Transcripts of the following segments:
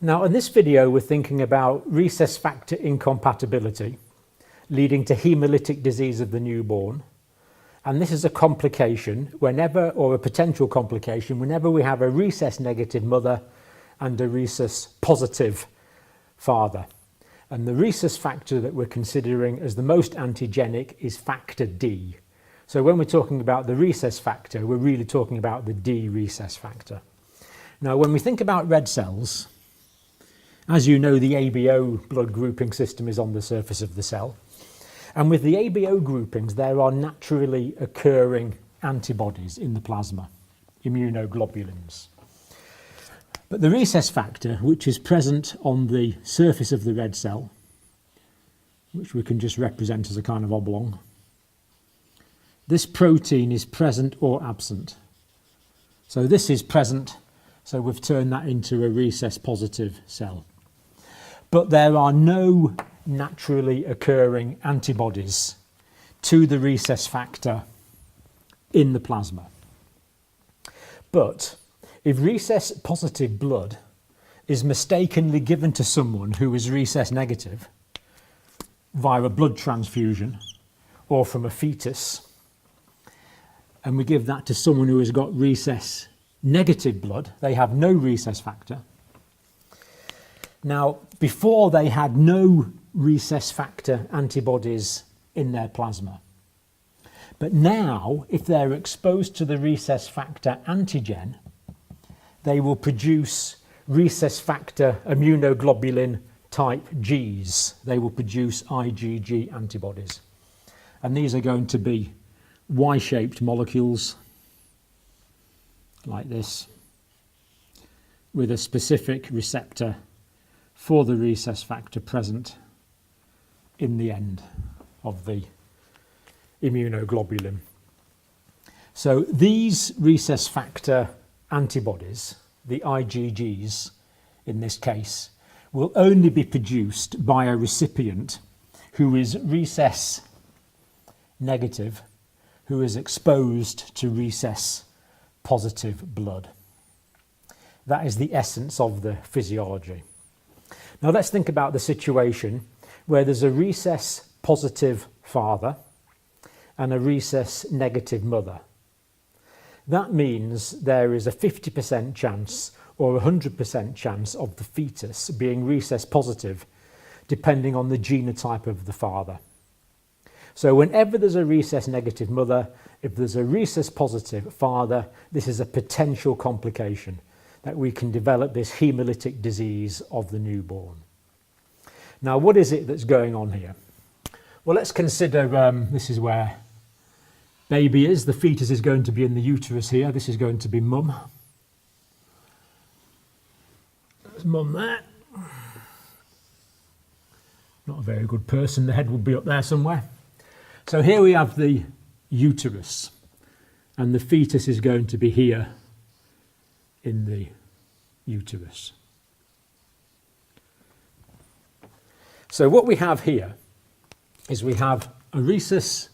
Now in this video we're thinking about rhesus factor incompatibility leading to hemolytic disease of the newborn, and this is a complication whenever, or a potential complication, whenever we have a rhesus negative mother and a rhesus positive father. And the rhesus factor that we're considering as the most antigenic is factor D. So when we're talking about the rhesus factor, we're really talking about the D rhesus factor. Now when we think about red cells, as you know, the ABO blood grouping system is on the surface of the cell. And with the ABO groupings, there are naturally occurring antibodies in the plasma, immunoglobulins. But the rhesus factor, which is present on the surface of the red cell, which we can just represent as a kind of oblong, this protein is present or absent. So this is present, so we've turned that into a rhesus positive cell. But there are no naturally occurring antibodies to the rhesus factor in the plasma. But if rhesus positive blood is mistakenly given to someone who is rhesus negative via a blood transfusion or from a fetus, and we give that to someone who has got rhesus negative blood, they have no rhesus factor. Now, before they had no rhesus factor antibodies in their plasma. But now, if they're exposed to the rhesus factor antigen, they will produce rhesus factor immunoglobulin type Gs. They will produce IgG antibodies. And these are going to be Y-shaped molecules like this, with a specific receptor for the rhesus factor present in the end of the immunoglobulin. So these rhesus factor antibodies, the IgGs in this case, will only be produced by a recipient who is rhesus negative, who is exposed to rhesus positive blood. That is the essence of the physiology. Now let's think about the situation where there's a rhesus positive father and a rhesus negative mother. That means there is a 50% chance or 100% chance of the fetus being rhesus positive, depending on the genotype of the father. So whenever there's a rhesus negative mother, if there's a rhesus positive father, this is a potential complication that we can develop this hemolytic disease of the newborn. Now, what is it that's going on here? Well, let's consider this is where baby is. The fetus is going to be in the uterus here. This is going to be mum. There's mum there. Not a very good person. The head would be up there somewhere. So here we have the uterus, and the fetus is going to be here in the uterus. So what we have here is we have a rhesus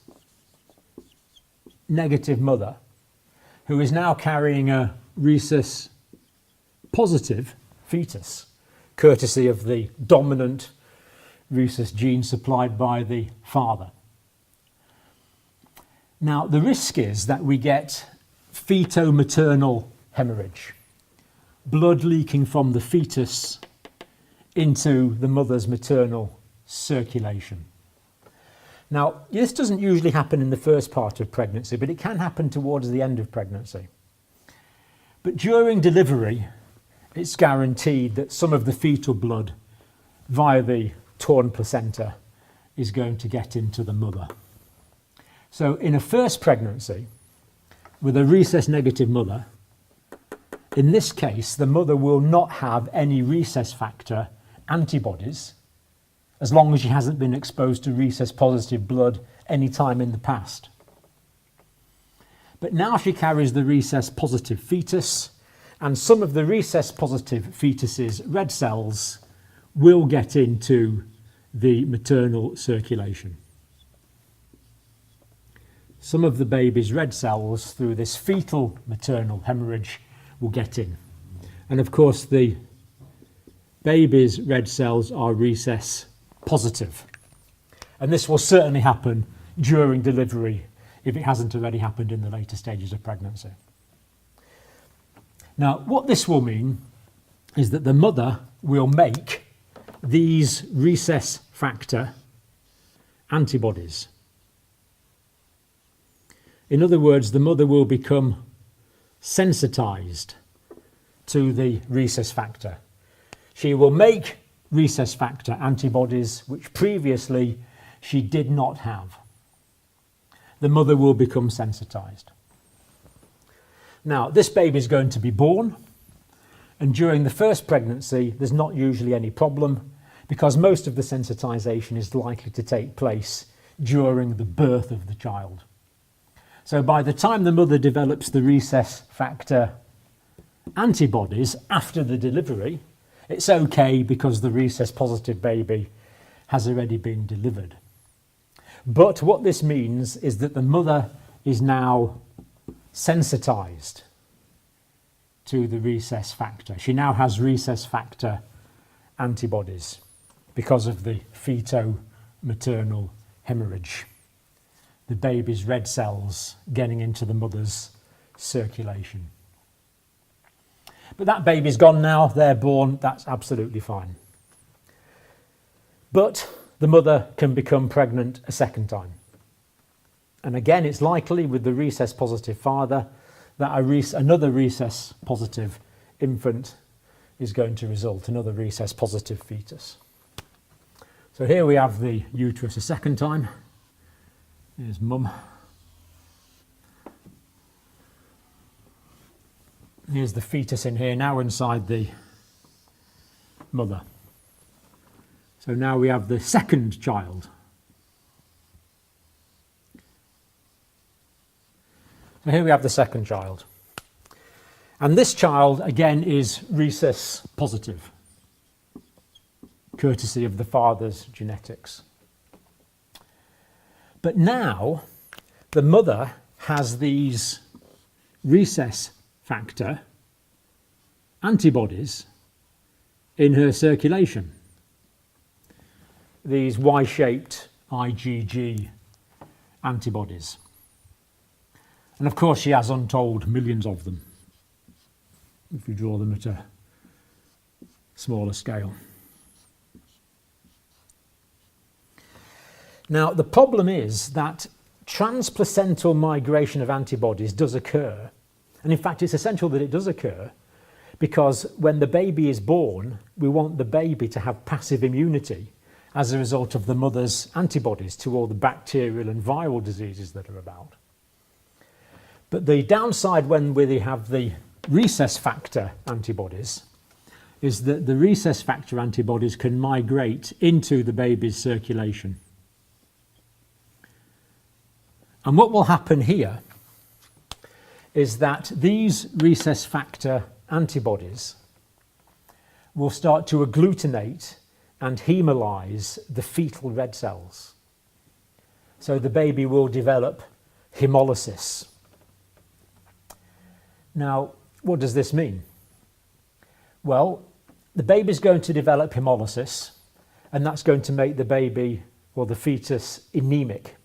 negative mother who is now carrying a rhesus positive fetus, courtesy of the dominant rhesus gene supplied by the father. Now the risk is that we get feto-maternal hemorrhage, blood leaking from the fetus into the mother's maternal circulation. Now, this doesn't usually happen in the first part of pregnancy, but it can happen towards the end of pregnancy. But during delivery, it's guaranteed that some of the fetal blood via the torn placenta is going to get into the mother. So in a first pregnancy with a rhesus negative mother, in this case, the mother will not have any rhesus factor antibodies as long as she hasn't been exposed to rhesus positive blood any time in the past. But now she carries the rhesus positive fetus, and some of the rhesus positive fetus's red cells will get into the maternal circulation. Some of the baby's red cells, through this fetal maternal hemorrhage, will get in. And of course the baby's red cells are recess positive. And this will certainly happen during delivery if it hasn't already happened in the later stages of pregnancy. Now, what this will mean is that the mother will make these recess factor antibodies. In other words, the mother will become sensitized to the recess factor. She will make recess factor antibodies which previously she did not have. The mother will become sensitized. Now, this baby is going to be born, and during the first pregnancy there's not usually any problem because most of the sensitization is likely to take place during the birth of the child. So by the time the mother develops the recess factor antibodies after the delivery, it's okay because the recess positive baby has already been delivered. But what this means is that the mother is now sensitized to the recess factor. She now has recess factor antibodies because of the feto-maternal hemorrhage. The baby's red cells getting into the mother's circulation. But that baby's gone now, they're born, that's absolutely fine. But the mother can become pregnant a second time. And again, it's likely with the recess positive father that another recess positive infant is going to result, another recess positive fetus. So here we have the uterus a second time. Here's mum. Here's the fetus in here, now inside the mother. So now we have the second child. So here we have the second child. And this child, again, is rhesus positive, courtesy of the father's genetics. But now the mother has these recess factor antibodies in her circulation. These Y-shaped IgG antibodies. And of course she has untold millions of them, if you draw them at a smaller scale. Now the problem is that transplacental migration of antibodies does occur, and in fact it's essential that it does occur because when the baby is born we want the baby to have passive immunity as a result of the mother's antibodies to all the bacterial and viral diseases that are about. But the downside when we have the recess factor antibodies is that the recess factor antibodies can migrate into the baby's circulation. And what will happen here is that these recess factor antibodies will start to agglutinate and hemolyze the fetal red cells. So the baby will develop hemolysis. Now, what does this mean? Well, the baby's going to develop hemolysis, and that's going to make the baby or the fetus anemic.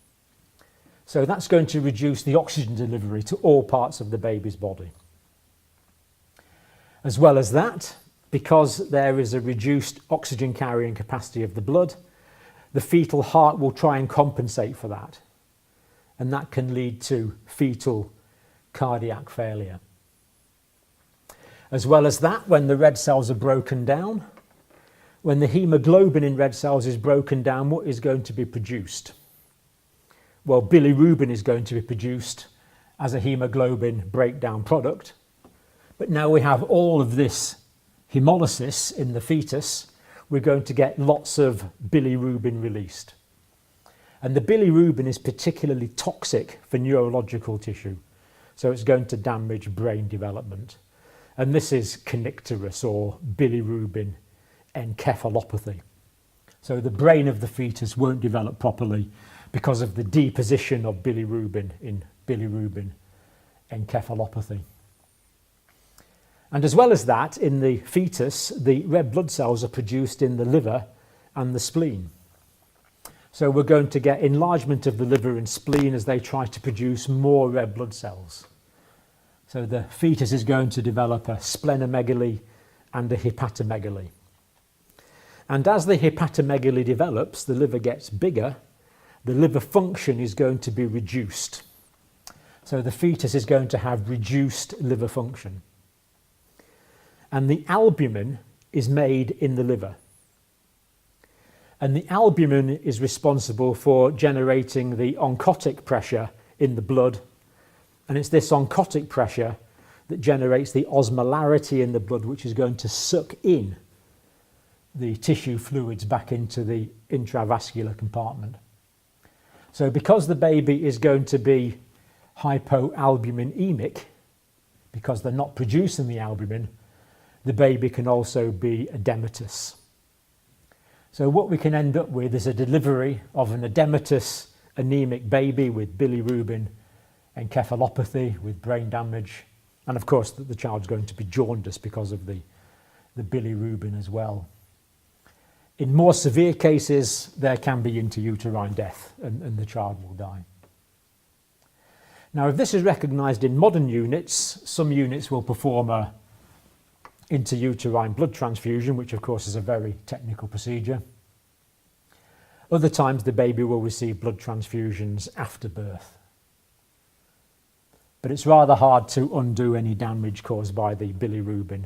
So that's going to reduce the oxygen delivery to all parts of the baby's body. As well as that, because there is a reduced oxygen carrying capacity of the blood, the fetal heart will try and compensate for that. And that can lead to fetal cardiac failure. As well as that, when the red cells are broken down, when the hemoglobin in red cells is broken down, what is going to be produced? Well, bilirubin is going to be produced as a hemoglobin breakdown product. But now we have all of this hemolysis in the fetus, we're going to get lots of bilirubin released. And the bilirubin is particularly toxic for neurological tissue. So it's going to damage brain development. And this is kernicterus or bilirubin encephalopathy. So the brain of the fetus won't develop properly because of the deposition of bilirubin in bilirubin encephalopathy. And as well as that, in the fetus, the red blood cells are produced in the liver and the spleen. So we're going to get enlargement of the liver and spleen as they try to produce more red blood cells. So the fetus is going to develop a splenomegaly and a hepatomegaly. And as the hepatomegaly develops, the liver gets bigger, the liver function is going to be reduced. So the fetus is going to have reduced liver function. And the albumin is made in the liver. And the albumin is responsible for generating the oncotic pressure in the blood. And it's this oncotic pressure that generates the osmolarity in the blood, which is going to suck in the tissue fluids back into the intravascular compartment. So because the baby is going to be hypoalbuminemic, because they're not producing the albumin, the baby can also be edematous. So what we can end up with is a delivery of an edematous anemic baby with bilirubin encephalopathy, with brain damage, and of course the child's going to be jaundiced because of the bilirubin as well. In more severe cases, there can be intrauterine death and the child will die. Now, if this is recognised in modern units, some units will perform a intrauterine blood transfusion, which of course is a very technical procedure. Other times the baby will receive blood transfusions after birth. But it's rather hard to undo any damage caused by the bilirubin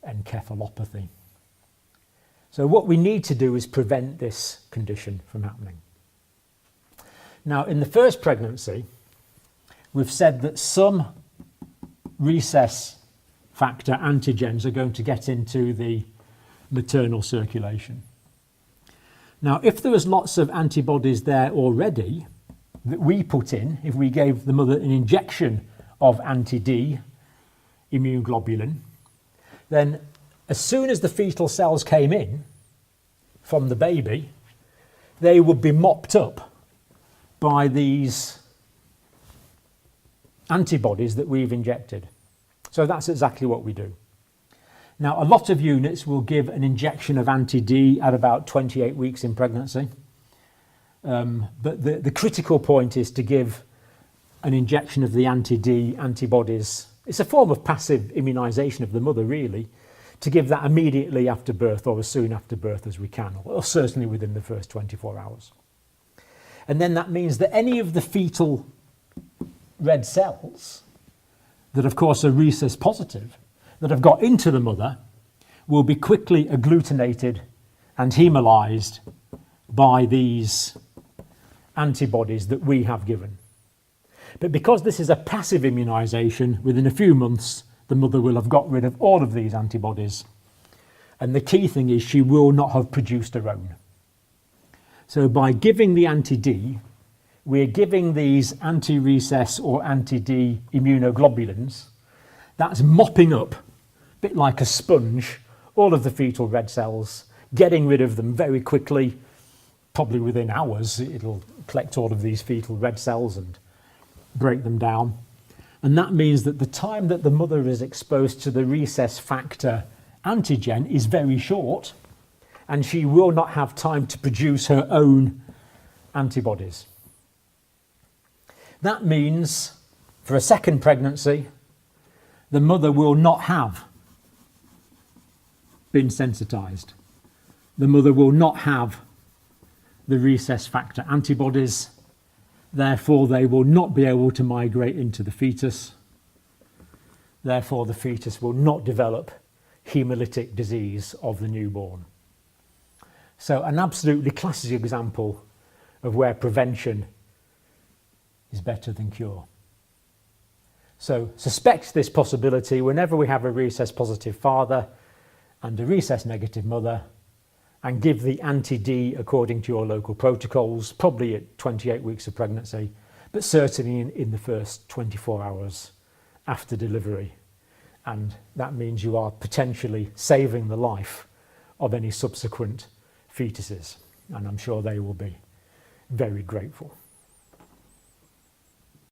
encephalopathy. So what we need to do is prevent this condition from happening. Now, in the first pregnancy, we've said that some recess factor antigens are going to get into the maternal circulation. Now, if there was lots of antibodies there already that we put in, if we gave the mother an injection of anti-D immune globulin, then as soon as the fetal cells came in from the baby, they would be mopped up by these antibodies that we've injected. So that's exactly what we do. Now, a lot of units will give an injection of anti-D at about 28 weeks in pregnancy. But the critical point is to give an injection of the anti-D antibodies. It's a form of passive immunisation of the mother, really, to give that immediately after birth or as soon after birth as we can, or certainly within the first 24 hours. And then that means that any of the fetal red cells that of course are rhesus positive, that have got into the mother, will be quickly agglutinated and hemolyzed by these antibodies that we have given. But because this is a passive immunisation, within a few months the mother will have got rid of all of these antibodies, and the key thing is she will not have produced her own. So by giving the anti-D, we're giving these anti-recess or anti-D immunoglobulins. That's mopping up, a bit like a sponge, all of the fetal red cells, getting rid of them very quickly. Probably within hours it'll collect all of these fetal red cells and break them down. And that means that the time that the mother is exposed to the recess factor antigen is very short, and she will not have time to produce her own antibodies. That means for a second pregnancy, the mother will not have been sensitized. The mother will not have the recess factor antibodies. Therefore, they will not be able to migrate into the fetus. Therefore, the fetus will not develop hemolytic disease of the newborn. So an absolutely classic example of where prevention is better than cure. So suspect this possibility whenever we have a rhesus positive father and a rhesus negative mother, and give the anti-D according to your local protocols, probably at 28 weeks of pregnancy, but certainly in the first 24 hours after delivery. And that means you are potentially saving the life of any subsequent fetuses, and I'm sure they will be very grateful.